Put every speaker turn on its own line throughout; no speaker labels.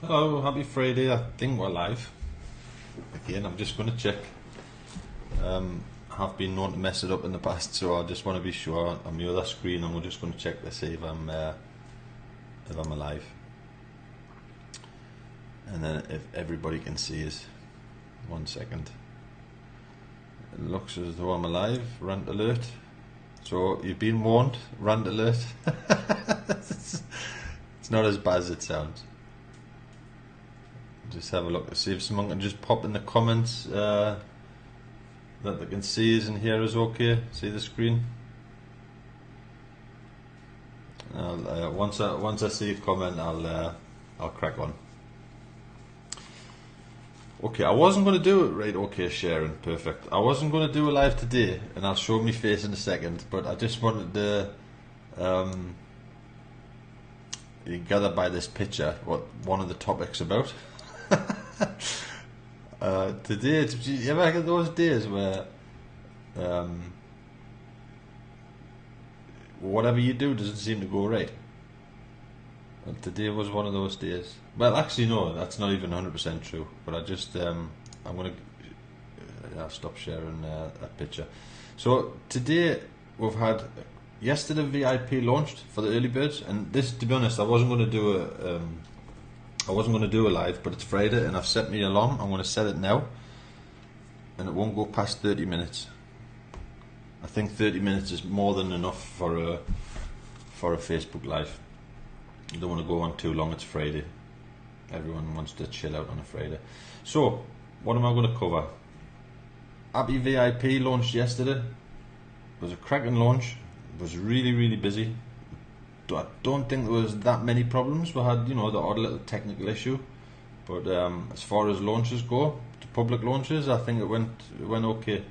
Hello, happy Friday. I think we're live. Again, I'm just going to check. I have been known to mess it up in the past, so I just want to be sure. On the other screen, and we're just going to check to see if I'm alive. And then if everybody can see us. 1 second. It looks as though I'm alive. Rant alert. So you've been warned. Rant alert. It's not as bad as it sounds. Just have a look to see if someone can just pop in the comments that they can see us and hear us okay. See the screen. Once I see a comment, I'll crack on. Okay, I wasn't going to do it right. Okay, Sharon, perfect. I wasn't going to do a live today, and I'll show my face in a second. But I just wanted to. You can gather by this picture what one of the topics about. Today, you ever get those days where whatever you do doesn't seem to go right? Well, today was one of those days. Well, actually, no, that's not even 100% true. But I just, I'm going to I'll stop sharing that picture. So today we've had yesterday VIP launched for the early birds, and this, to be honest, I wasn't going to do a live, but it's Friday and I've set my alarm. I'm going to set it now, and it won't go past 30 minutes. I think 30 minutes is more than enough for a Facebook live. You don't want to go on too long. It's Friday. Everyone wants to chill out on a Friday. So, what am I going to cover? Appi VIP launched yesterday. It was a cracking launch. It was really, really busy. I don't think there was that many problems. We had, the odd little technical issue, but as far as launches go, the public launches, I think it went okay.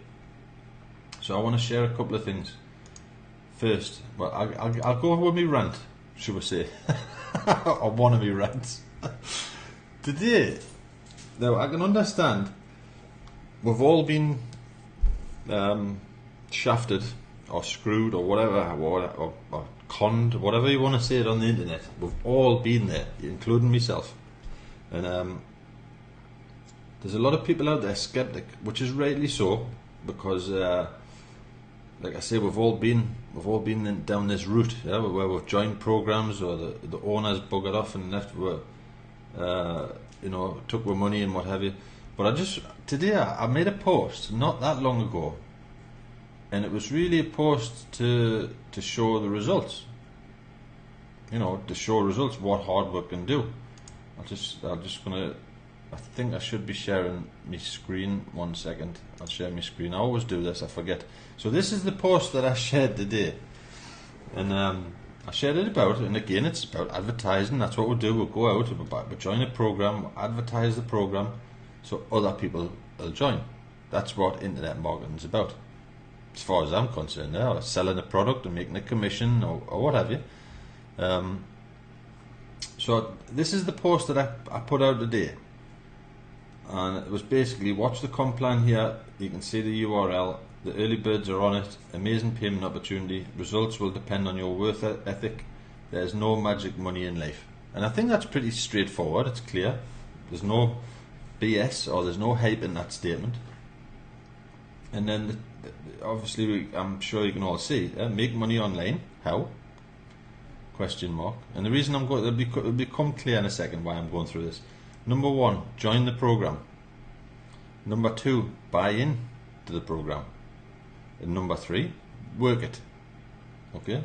So I want to share a couple of things. First, well, I'll go with my rant, should we say, or one of my rants. Today, now I can understand we've all been shafted or screwed or whatever, or conned, whatever you want to say it on the internet. We've all been there, including myself. And there's a lot of people out there skeptic, which is rightly so, because like I say, we've all been down this route, where we've joined programs, or the owners buggered off and left, took our money and what have you. But today I made a post not that long ago, and it was really a post to show the results. To show results, what hard work can do. I think I should be sharing my screen. 1 second. I'll share my screen. I always do this, I forget. So this is the post that I shared today. And I shared it about, and again, it's about advertising. That's what we'll do. We'll go out, we'll join a program, we'll advertise the program, so other people will join. That's what internet marketing is about, as far as I'm concerned. Or selling a product and making a commission, or what have you. So this is the post that I put out today, and it was basically, watch the comp plan here. You can see the URL. The early birds are on it. Amazing payment opportunity. Results will depend on your work ethic. There's no magic money in life. And I think that's pretty straightforward. It's clear. There's no BS or there's no hype in that statement. And then obviously, I'm sure you can all see, make money online. How? Question mark. And the reason it'll become clear in a second why I'm going through this. Number 1, join the program. Number 2, buy in to the program. And number 3, work it. Okay.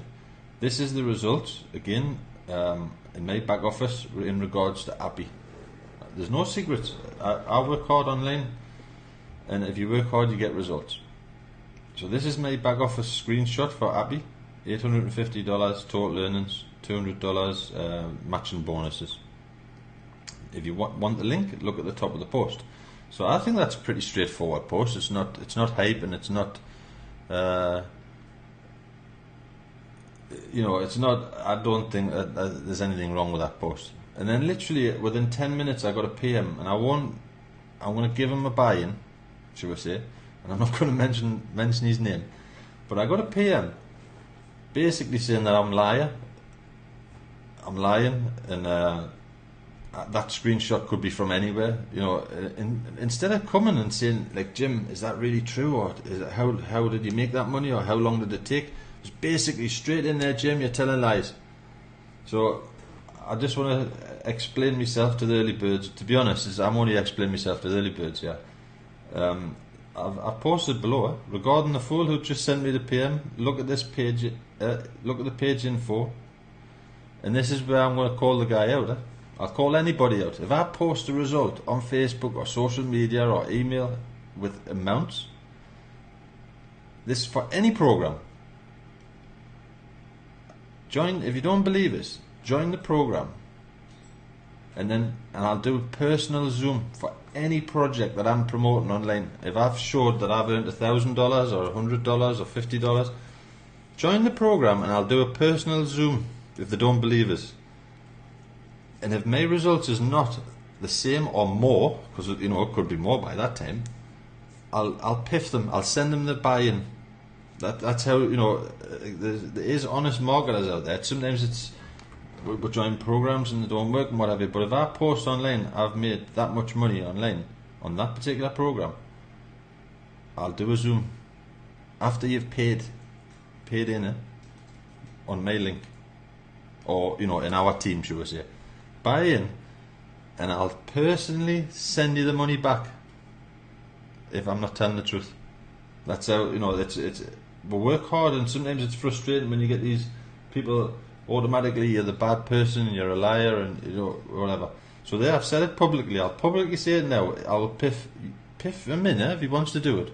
This is the results again in my back office in regards to Appi. There's no secrets. I work hard online, and if you work hard, you get results. So this is my back office screenshot for Appi. $850 total earnings, $200 matching bonuses. If you want the link, look at the top of the post. So I think that's a pretty straightforward post. It's not hype, and it's not it's not. I don't think that there's anything wrong with that post. And then literally within 10 minutes, I got a PM, and I'm going to give him a buy-in, should we say? And I'm not going to mention his name, but I got a PM basically saying that I'm lying, and that screenshot could be from anywhere. You know, instead of coming and saying like, Jim, is that really true, or is it, how did you make that money, or how long did it take? It's basically straight in there, Jim, you're telling lies. So I just want to explain myself to the early birds. To be honest, I'm only explaining myself to the early birds. Yeah. I've posted below regarding the fool who just sent me the PM. Look at this page. Look at the page info, and this is where I'm going to call the guy out. I'll call anybody out if I post a result on Facebook or social media or email with amounts. This is for any program. Join if you don't believe us. Join the program, and I'll do a personal Zoom for any project that I'm promoting online. If I've showed that I've earned $1,000 or $100 or $50, join the program and I'll do a personal Zoom if they don't believe us. And if my results is not the same or more, because you know it could be more by that time, I'll piff them. I'll send them the buy-in. That's how, you know, there is honest marketers out there. Sometimes we join programs and they don't work and whatever. But if I post online, I've made that much money online on that particular program, I'll do a Zoom after you've paid in it on my link, or you know, in our team, should we say, buy in, and I'll personally send you the money back if I'm not telling the truth. That's how, you know, it's we work hard, and sometimes it's frustrating when you get these people automatically you're the bad person, you're a liar, and you know, whatever. So there, I've said it publicly. I'll publicly say it now. I'll piff him in if he wants to do it,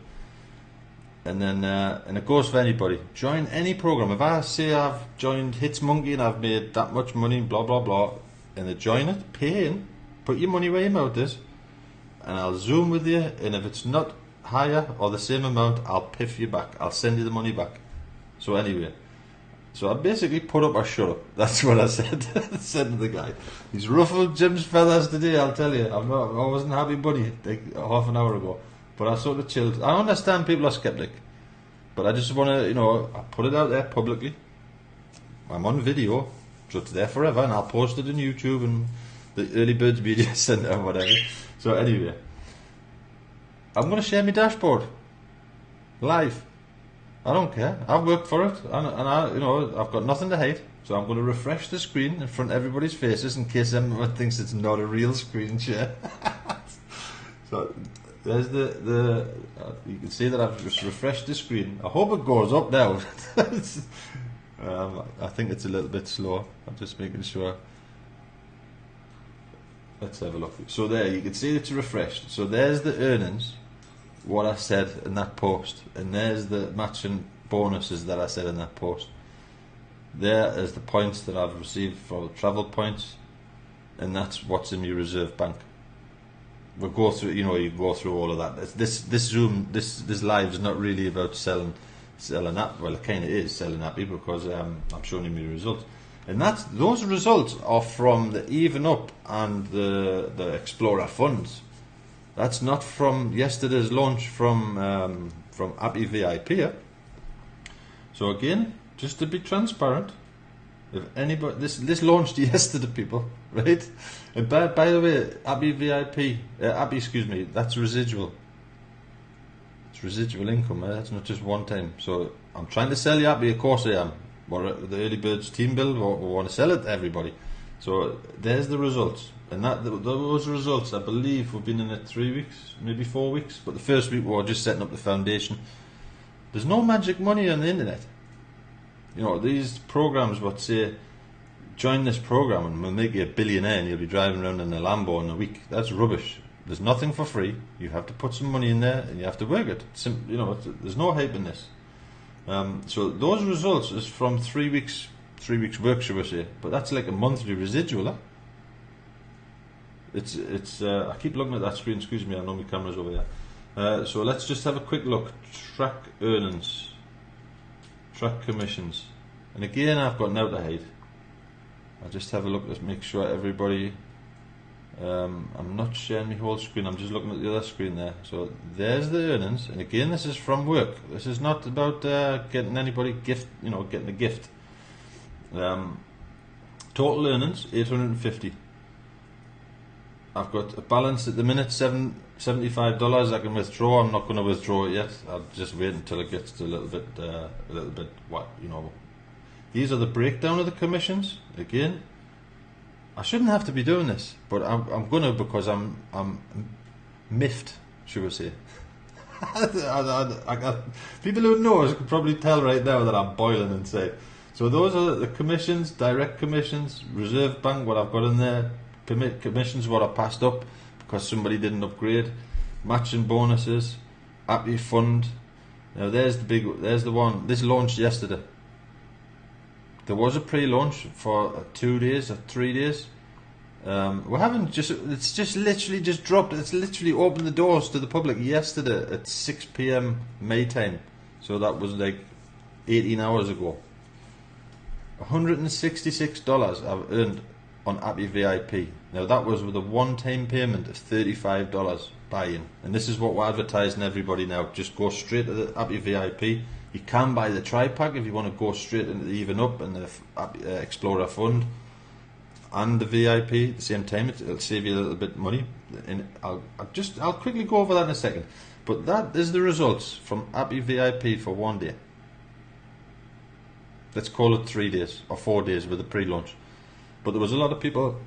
and then and it goes for anybody. Join any program. If I say I've joined Hits Monkey and I've made that much money, blah blah blah, and they join it, pay in, put your money where your mouth is, and I'll Zoom with you. And if it's not higher or the same amount, I'll piff you back. I'll send you the money back. So anyway. So I basically put up or shut up. That's what I said. Said to the guy. He's ruffled Jim's feathers today, I'll tell you. I wasn't happy bunny like half an hour ago. But I sort of chilled. I understand people are skeptic. But I just want to, you know, I put it out there publicly. I'm on video. So it's there forever. And I'll post it on YouTube and the Early Birds Media Centre or whatever. So anyway. I'm going to share my dashboard. Live. I don't care. I've worked for it, and I, you know, I've got nothing to hide. So I'm going to refresh the screen in front of everybody's faces in case anyone thinks it's not a real screen share. So there's the you can see that I've just refreshed the screen. I hope it goes up now. I think it's a little bit slow. I'm just making sure. Let's have a look. So there, you can see it's refreshed. So there's the earnings, what I said in that post, and there's the matching bonuses that I said in that post. There is the points that I've received for the travel points, and that's what's in your reserve bank. We'll go through, you know, you go through all of that. This Zoom, this live is not really about selling app. Well, it kind of is selling Appi because I'm showing you my results, and those results are from the Even Up and the Explorer funds. That's not from yesterday's launch from Appi VIP. So again, just to be transparent, if anybody, this launched yesterday, people, right? And by the way, Appi VIP, Appi, excuse me, that's residual. It's residual income. That's not just one time. So I'm trying to sell you Appi, of course I am. We're the Early Birds team build. We want to sell it to everybody. So there's the results. And those results, I believe, we've been in it 3 weeks, maybe 4 weeks. But the first week we were just setting up the foundation. There's no magic money on the internet. You know, these programs what say, join this program and we'll make you a billionaire and you'll be driving around in a Lambo in a week. That's rubbish. There's nothing for free. You have to put some money in there and you have to work it. You know, there's no hype in this. So those results is from 3 weeks work, shall we say. But that's like a monthly residual, huh? It's I keep looking at that screen, excuse me, I know my camera's over there. So let's just have a quick look. Track earnings, track commissions, and again I've got now to hide. I'll just have a look, let's make sure everybody, I'm not sharing my whole screen, I'm just looking at the other screen there. So there's the earnings, and again this is from work. This is not about getting anybody getting a gift. Total earnings 850. I've got a balance at the minute, $75 I can withdraw. I'm not going to withdraw it yet. I'll just wait until it gets to a little bit. What These are the breakdown of the commissions. Again, I shouldn't have to be doing this, but I'm going to, because I'm miffed, should we say? People who know us can probably tell right now that I'm boiling inside. So those are the commissions: direct commissions, reserve bank, what I've got in there, commissions what I passed up because somebody didn't upgrade, matching bonuses, Appi Fund. Now there's the one. This launched yesterday. There was a pre-launch for 2 days or 3 days. It's just literally just dropped. It's literally opened the doors to the public yesterday at 6 p.m. May time. So that was like 18 hours ago. $166 I've earned on Appi VIP. Now that was with a one-time payment of $35 buy-in. And this is what we're advertising everybody now. Just go straight to the Appi VIP. You can buy the tri-pack if you want to go straight into the Even Up and the Explorer Fund and the VIP at the same time. It'll save you a little bit of money. And I'll quickly go over that in a second. But that is the results from Appi VIP for 1 day. Let's call it 3 days or 4 days with the pre-launch. But there was a lot of people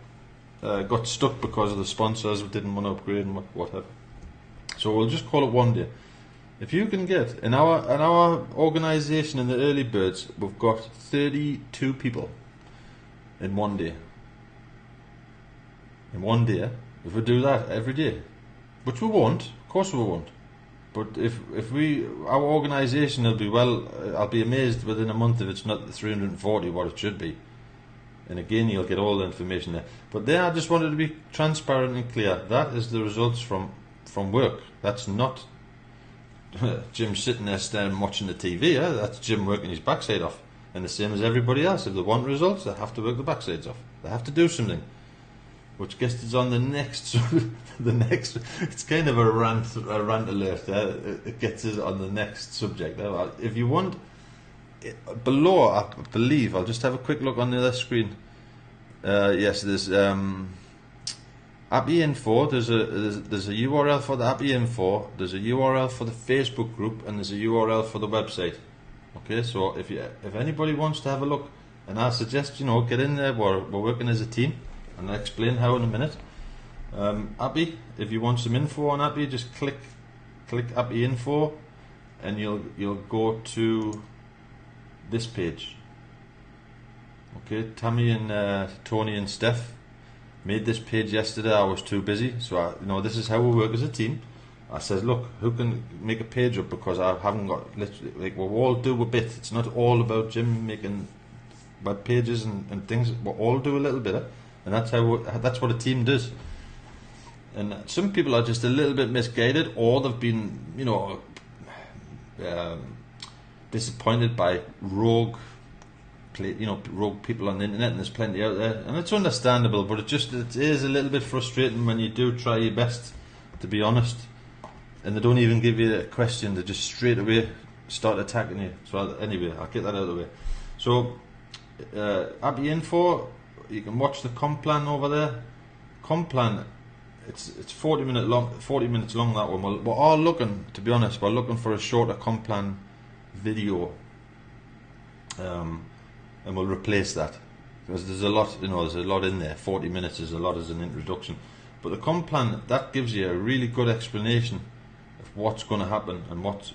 got stuck because of the sponsors who didn't want to upgrade and whatever. So we'll just call it 1 day. If you can get in our organisation in the early birds, we've got 32 people in 1 day. In 1 day, if we do that every day, which we won't, of course we won't. But if our organisation will be I'll be amazed within a month if it's not the 340 what it should be. And again, you'll get all the information there. But there, I just wanted to be transparent and clear. That is the results from work. That's not Jim sitting there staring watching the TV. That's Jim working his backside off. And the same as everybody else. If they want results, they have to work the backsides off. They have to do something. Which gets us on the next. It's kind of a rant alert. It gets us on the next subject. If you want, below, I believe, I'll just have a quick look on the other screen. Yes, there's Appi Info. There's a URL for the Appi Info. There's a URL for the Facebook group, and there's a URL for the website. Okay, so if anybody wants to have a look, and I suggest get in there. We're working as a team. And I'll explain how in a minute. Appi, if you want some info on Appi, just click Appi Info, and you'll go to this page. Okay, Tammy and Tony and Steph made this page yesterday. I was too busy, so this is how we work as a team. I said, look, who can make a page up, because I haven't got literally we'll all do a bit. It's not all about Jim making web pages and things. We'll all do a little bit. And that's what a team does. And some people are just a little bit misguided, or they've been, disappointed by rogue people on the internet, and there's plenty out there, and it's understandable. But it is a little bit frustrating when you do try your best to be honest, and they don't even give you a question; they just straight away start attacking you. So anyway, I'll get that out of the way. So, Appi Info. You can watch the comp plan over there. Comp plan, it's 40 minutes long. That one. We're all looking, to be honest, we're looking for a shorter comp plan video, and we'll replace that because there's a lot. There's a lot in there. 40 minutes is a lot as an introduction, but the comp plan that gives you a really good explanation of what's going to happen and what's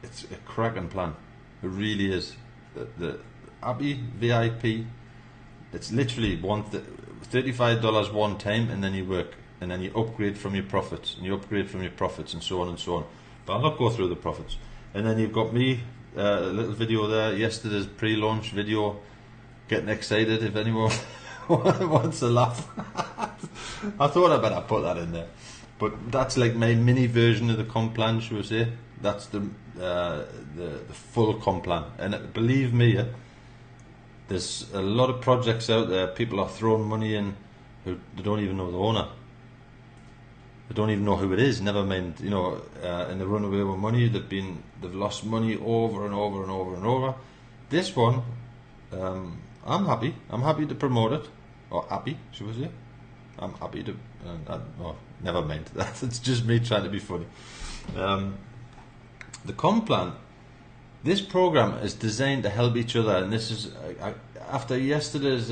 it's a cracking plan. It really is. The Appi VIP. It's literally $35 one time, and then you work, and then you upgrade from your profits, and you upgrade from your profits, and so on and so on. But I'll not go through the profits. And then you've got me, a little video there, yesterday's pre-launch video, getting excited if anyone wants to laugh. I thought I better put that in there. But that's like my mini version of the comp plan, should we say. That's the full comp plan. And believe me, there's a lot of projects out there. People are throwing money in who they don't even know the owner. They don't even know who it is. Never mind, and they run away with money. They've lost money over and over and over and over. This one, I'm happy. I'm happy to promote it, or Appi, should we say? I'm happy to. Never mind that. It's just me trying to be funny. The Complan. This program is designed to help each other, and this is after yesterday's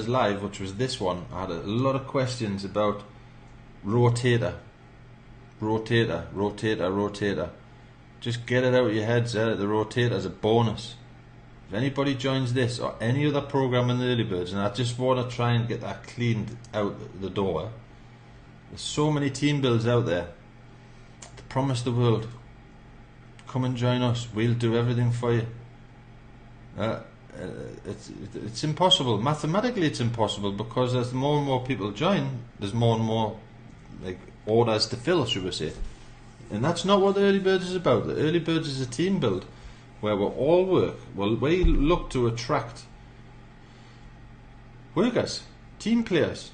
live, which was this one. I had a lot of questions about rotator. Just get it out of your heads. The rotator is a bonus. If anybody joins this or any other program in the early birds, and I just want to try and get that cleaned out the door. There's so many team builds out there to promise the world. Come and join us. We'll do everything for you. It's impossible. Mathematically, it's impossible, because as more and more people join, there's more and more orders to fill, should we say? And that's not what the early birds is about. The early birds is a team build where we all work. Well, we look to attract workers, team players.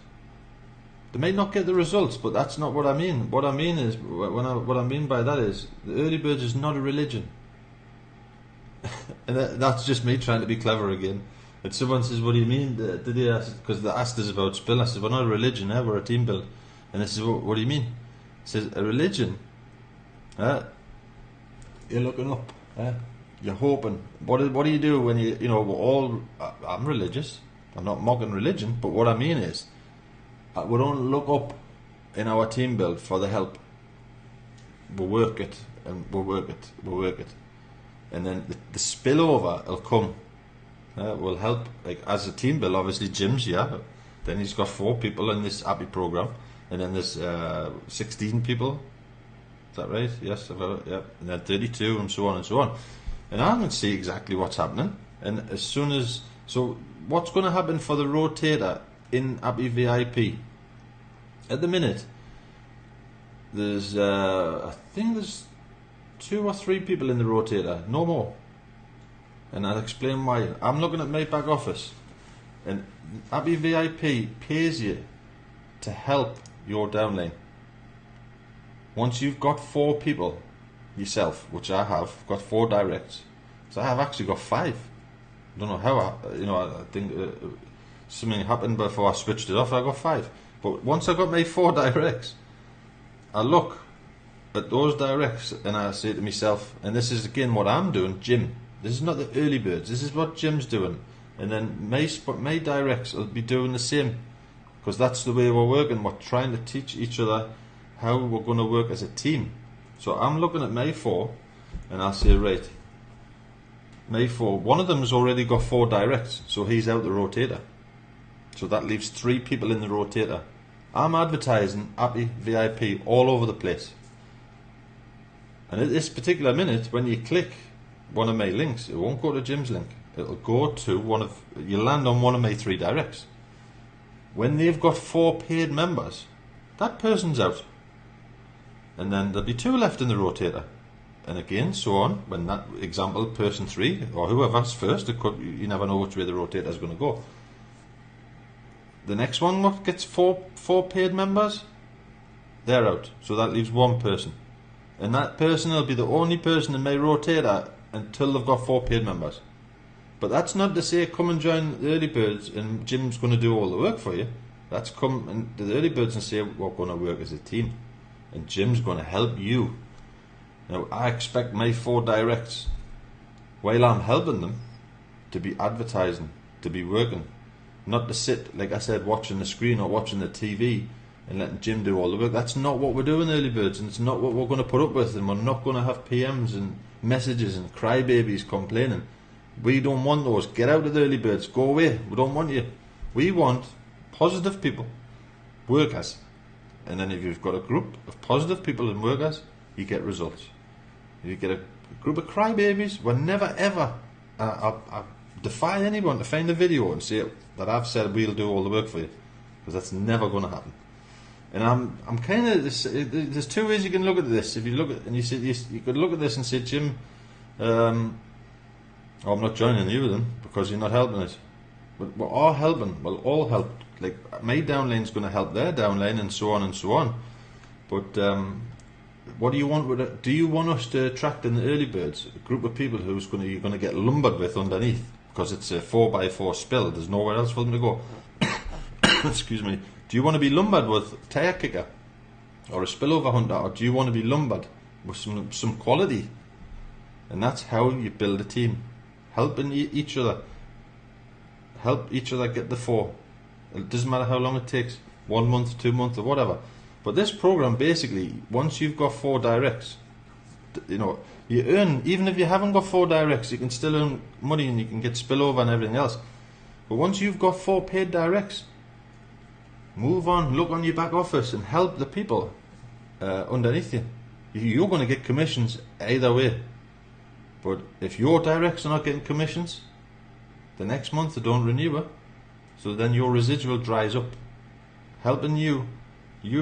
They may not get the results, but that's not what I mean. What I mean is, what I mean by that is, the early birds is not a religion. And that's just me trying to be clever again. And someone says, "What do you mean?" Did they ask? Because they asked us about Spill. I said, "We're not a religion, we're a team build." And they said, "What do you mean?" He says, "A religion. You're looking up. You're hoping. What do you do when we're all? I'm religious. I'm not mocking religion, but what I mean is, we don't look up in our team build for the help. We'll work it, and we'll work it. And then the spillover will come. Will help, as a team build. Obviously, Jim's here. Then he's got 4 people in this Appi program, and then there's 16 people. Is that right? Yes, I've got it. Yeah, and then 32, and so on and so on. And I can see exactly what's happening. And as soon as what's going to happen for the rotator in Appi VIP? At the minute, there's I think there's 2 or 3 people in the rotator, no more. And I'll explain why. I'm looking at my back office, and Appi VIP pays you to help your downline. Once you've got 4 people yourself, which I have, got 4 directs. So I have actually got 5. I don't know how. I think something happened before I switched it off. I got 5. But once I got my 4 directs, I look at those directs and I say to myself, and this is again what I'm doing, Jim. This is not the early birds. This is what Jim's doing. And then my directs will be doing the same, because that's the way we're working. We're trying to teach each other how we're going to work as a team. So I'm looking at my 4, and I'll say, right, my 4. One of them has already got 4 directs, so he's out the rotator. So that leaves 3 people in the rotator. I'm advertising Appi VIP all over the place. And at this particular minute, when you click one of my links, it won't go to Jim's link. It'll go to you'll land on one of my 3 directs. When they've got 4 paid members, that person's out. And then there'll be 2 left in the rotator. And again, so on. When that example, person 3, or whoever's first, you never know which way the rotator's going to go. The next one, what gets 4 paid members? They're out. So that leaves 1 person. And that person will be the only person in my rotator until they've got 4 paid members. But that's not to say come and join the early birds and Jim's going to do all the work for you. That's come and the early birds and say we're going to work as a team. And Jim's going to help you. Now, I expect my 4 directs, while I'm helping them, to be advertising, to be working. Not to sit, like I said, watching the screen or watching the TV and letting Jim do all the work. That's not what we're doing, early birds, and it's not what we're going to put up with. And we're not going to have PMs and messages and crybabies complaining. We don't want those. Get out of the early birds. Go away. We don't want you. We want positive people, workers. And then if you've got a group of positive people and workers, you get results. If you get a group of crybabies, we're never ever. I defy anyone to find a video and say that I've said we'll do all the work for you, because that's never going to happen. And I'm kind of there's 2 ways you can look at this. If you look at and you could look at this and say, Jim, I'm not joining you then because you're not helping us. But we're all helping. We'll all help. Like my downline's going to help their downline, and so on and so on. But what do you want with it? Do you want us to attract in the early birds a group of people you're going to get lumbered with underneath because it's a 4x4 spill? There's nowhere else for them to go. excuse me, do you want to be lumbered with a tire kicker or a spillover hunter, or do you want to be lumbered with some quality? And that's how you build a team, helping each other, help each other get the 4. It doesn't matter how long it takes, 1 month, 2 months, or whatever. But this program, basically, once you've got 4 directs, you know, you earn, even if you haven't got 4 directs, you can still earn money and you can get spillover and everything else. But once you've got 4 paid directs, move on, look on your back office and help the people underneath you. You're going to get commissions either way. But if your directs are not getting commissions, the next month they don't renew it. So then your residual dries up. Helping you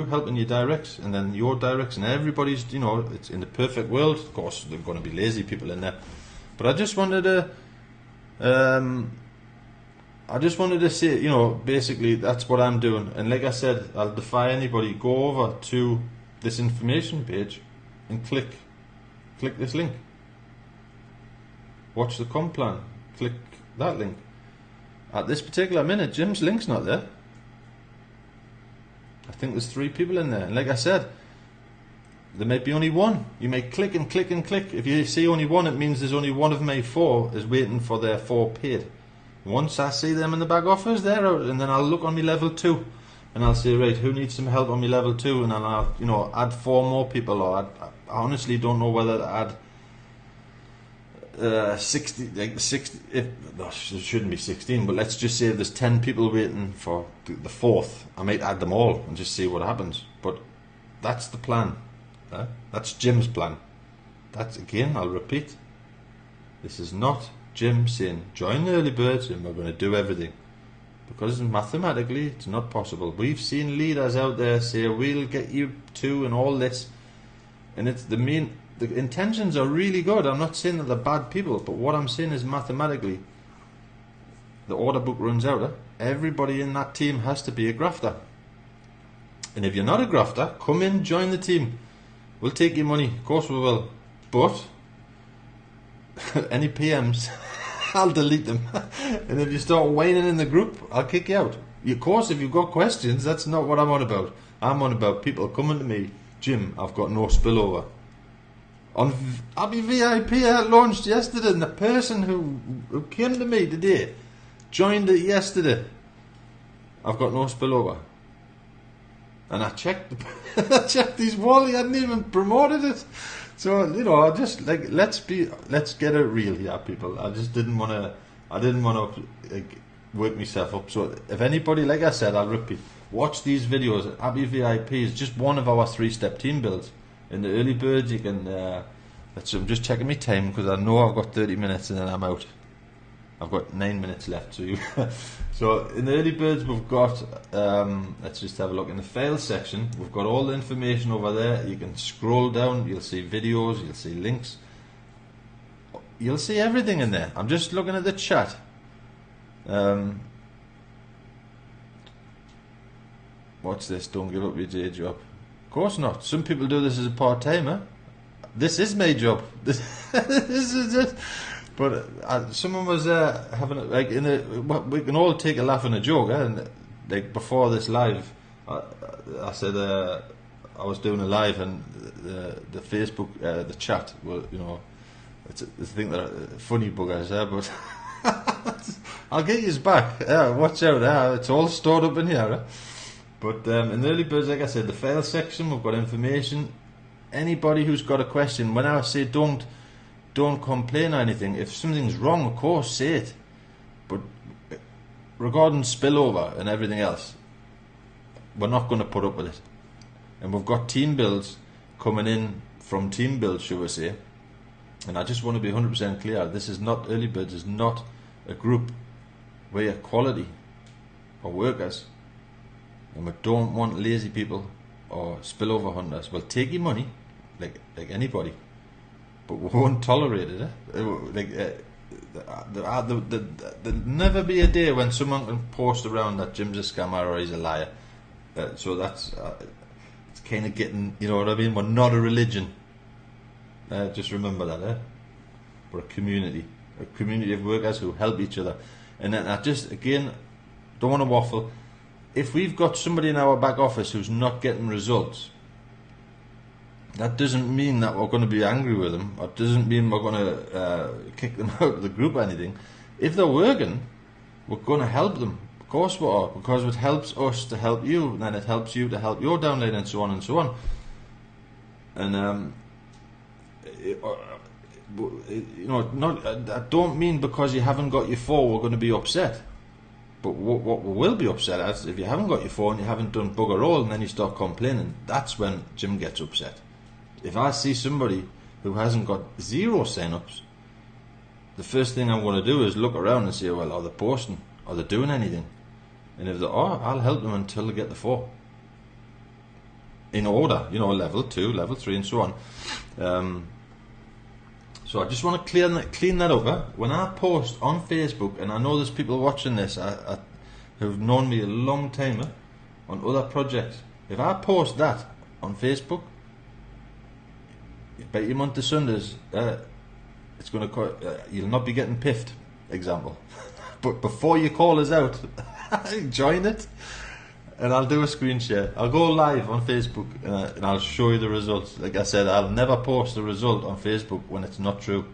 helping your directs, and then your directs, and everybody's, you know, it's in the perfect world. Of course, there are going to be lazy people in there. But I just wanted to say, you know, basically that's what I'm doing. And like I said, I'll defy anybody, go over to this information page and click this link. Watch the comp plan. Click that link. At this particular minute, Jim's link's not there. I think there's 3 people in there. And like I said, there might be only 1. You may click and click and click. If you see only 1, it means there's only 1 of my 4 is waiting for their 4 paid. Once I see them in the back office, they're out, and then I'll look on my level 2 and I'll say, right, who needs some help on my level 2? And then I'll, you know, add 4 more people, or I honestly don't know whether to add 60, if it shouldn't be 16, but let's just say there's 10 people waiting for the 4th. I might add them all and just see what happens. But that's the plan. That's Jim's plan. That's, again, I'll repeat, this is not Jim saying join the early birds and we're going to do everything, because mathematically it's not possible. We've seen leaders out there say we'll get you to and all this, and it's the intentions are really good. I'm not saying that they're bad people, but what I'm saying is mathematically the order book runs out. Everybody in that team has to be a grafter, and if you're not a grafter, come in, join the team. We'll take your money, of course we will, but any PMs I'll delete them. And if you start whining in the group, I'll kick you out. Of course, if you've got questions, that's not what I'm on about. I'm on about people coming to me, Jim, I've got no spillover. On Appi VIP I launched yesterday, and the person who came to me today joined it yesterday. I've got no spillover. And I checked his wall, he hadn't even promoted it. So, you know, I just, like, let's get it real here, people. I didn't want to like, work myself up. So if anybody, like I said, I'll repeat, watch these videos. Appi VIP is just one of our 3-step team builds. In the early birds, you can, I'm just checking my time, because I know I've got 30 minutes and then I'm out. I've got 9 minutes left. So in the early birds, we've got, let's just have a look in the files section. We've got all the information over there. You can scroll down, you'll see videos, you'll see links, you'll see everything in there. I'm just looking at the chat. What's this? Don't give up your day job. Of course not. Some people do this as a part-timer. This is my job. This is it. But someone was having like we can all take a laugh and a joke, and like before this live, I said I was doing a live, and the Facebook the chat, well, you know, it's a thing that funny buggers, but I'll get you back. Watch out, it's all stored up in here. But in the early birds, like I said, the file section, we've got information. Anybody who's got a question, when I say don't complain or anything. If something's wrong, of course, say it. But regarding spillover and everything else, we're not going to put up with it. And we've got team builds coming in from team builds, shall we say. And I just want to be 100% clear. This is not, early birds is not a group. We're quality or workers. And we don't want lazy people or spillover hunters. We'll take your money, like anybody, but we won't tolerate it. There'll never be a day when someone can post around that Jim's a scammer or he's a liar. So that's it's kind of getting, you know what I mean? We're not a religion. Just remember that. We're a community of workers who help each other. And then I just, again, don't want to waffle. if we've got somebody in our back office who's not getting results, that doesn't mean that we're going to be angry with them, or doesn't mean we're going to kick them out of the group or anything. If they're working, we're going to help them. Of course we are, because it helps us to help you, and then it helps you to help your downline, and so on and so on. And I don't mean because you haven't got your 4 we're going to be upset. But what we will be upset at is if you haven't got your 4 and you haven't done bugger all, and then you start complaining, that's when Jim gets upset. If I see somebody who hasn't got 0 sign-ups, the first thing I'm going to do is look around and say, well, are they posting? Are they doing anything? And if they are, I'll help them until they get the 4. In order, level 2, level 3, and so on. So I just want to clean that up. When I post on Facebook, and I know there's people watching this who've known me a long time on other projects. If I post that on Facebook, by your month of Sundays, it's going to you'll not be getting piffed. Example, but before you call us out, join it, and I'll do a screen share. I'll go live on Facebook and I'll show you the results. Like I said, I'll never post the result on Facebook when it's not true.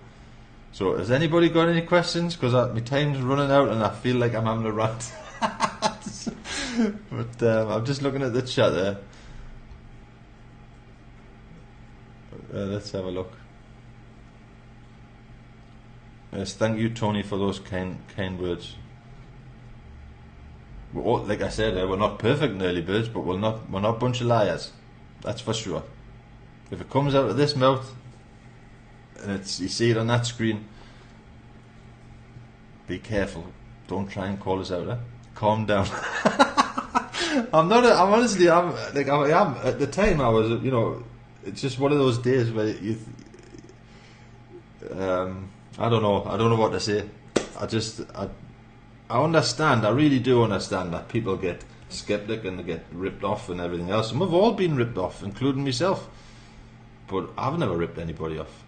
So has anybody got any questions? Because my time's running out and I feel like I'm having a rant. But I'm just looking at the chat there. Let's have a look. Yes, thank you, Tony, for those kind words. Like I said, we're not perfect in early birds, but we're not a bunch of liars. That's for sure. If it comes out of this mouth and you see it on that screen, be careful. Don't try and call us out. Calm down. I'm honestly I am at the time. I was, it's just one of those days where I don't know what to say. I understand, I really do understand that people get skeptic and they get ripped off and everything else. And we've all been ripped off, including myself. But I've never ripped anybody off.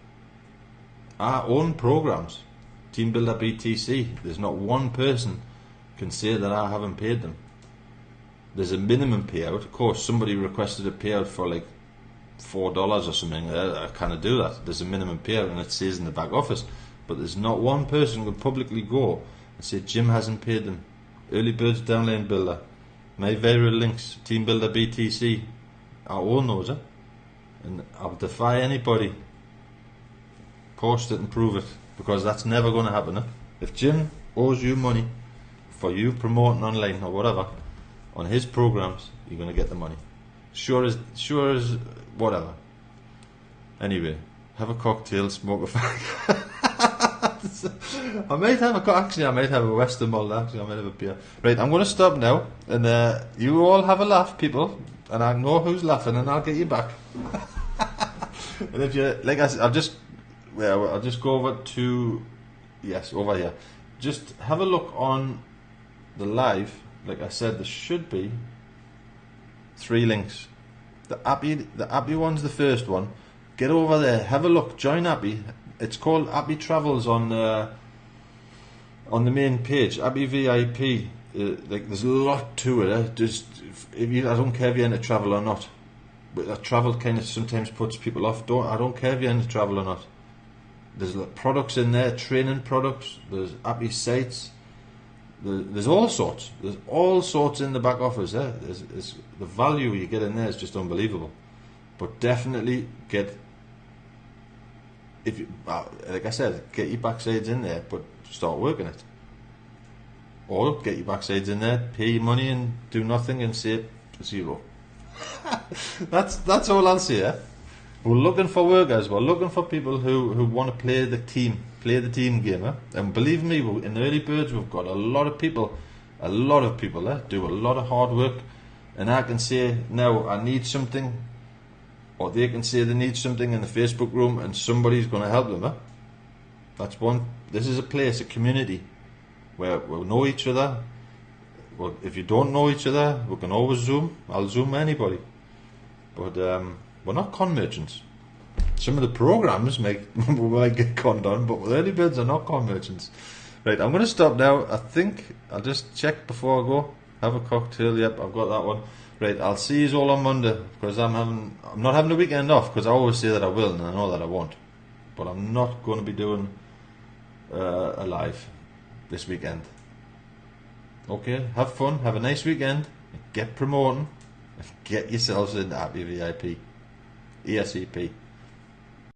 Our own programs, Team Builder BTC, there's not one person can say that I haven't paid them. There's a minimum payout. Of course, somebody requested a payout for like $4 or something. I can't do that. There's a minimum payout and it says in the back office. But there's not one person who can publicly go and say Jim hasn't paid them. Early Birds Downline Builder, my viral links, Team Builder BTC, I own those, and I'll defy anybody. Post it and prove it, because that's never going to happen. If Jim owes you money for you promoting online or whatever on his programs, you're going to get the money. Sure as whatever. Anyway, have a cocktail, smoke a fag. I might have a Western Malt, actually. I might have a beer. Right, I'm going to stop now, and you all have a laugh, people, and I know who's laughing, and I'll get you back. And if you, like I said, I'll just go over to, yes, over here. Just have a look on the live. Like I said, there should be 3 links. The Appi one's the first one. Get over there, have a look, join Appi. It's called Appi Travels on the main page. Appi VIP. Like there's a lot to it. I don't care if you're into travel or not. But travel kind of sometimes puts people off. I don't care if you're into travel or not. There's products in there, training products. There's Appi sites. There's all sorts. There's all sorts in the back office. There's the value you get in there is just unbelievable. But definitely get. If you, like I said, get your backsides in there, but start working it. Or get your backsides in there, pay your money and do nothing and say 0. That's all I'll say. We're looking for workers. We're looking for people who want to play the team game. And believe me, in Early Birds we've got a lot of people do a lot of hard work. And I can say now I need something, or they can say they need something in the Facebook room, and somebody's going to help them. That's one. This is a place, a community, where we'll know each other. Well, if you don't know each other, we can always Zoom. I'll Zoom anybody. But we're not con merchants. Some of the programs we might get conned on, but Early Birds are not con merchants. Right, I'm going to stop now. I think I'll just check before I go. Have a cocktail. Yep, I've got that one. Right, I'll see you all on Monday because I'm not having the weekend off because I always say that I will and I know that I won't. But I'm not going to be doing a live this weekend. Okay, have fun, have a nice weekend, get promoting, and get yourselves into Appi VIP ASAP.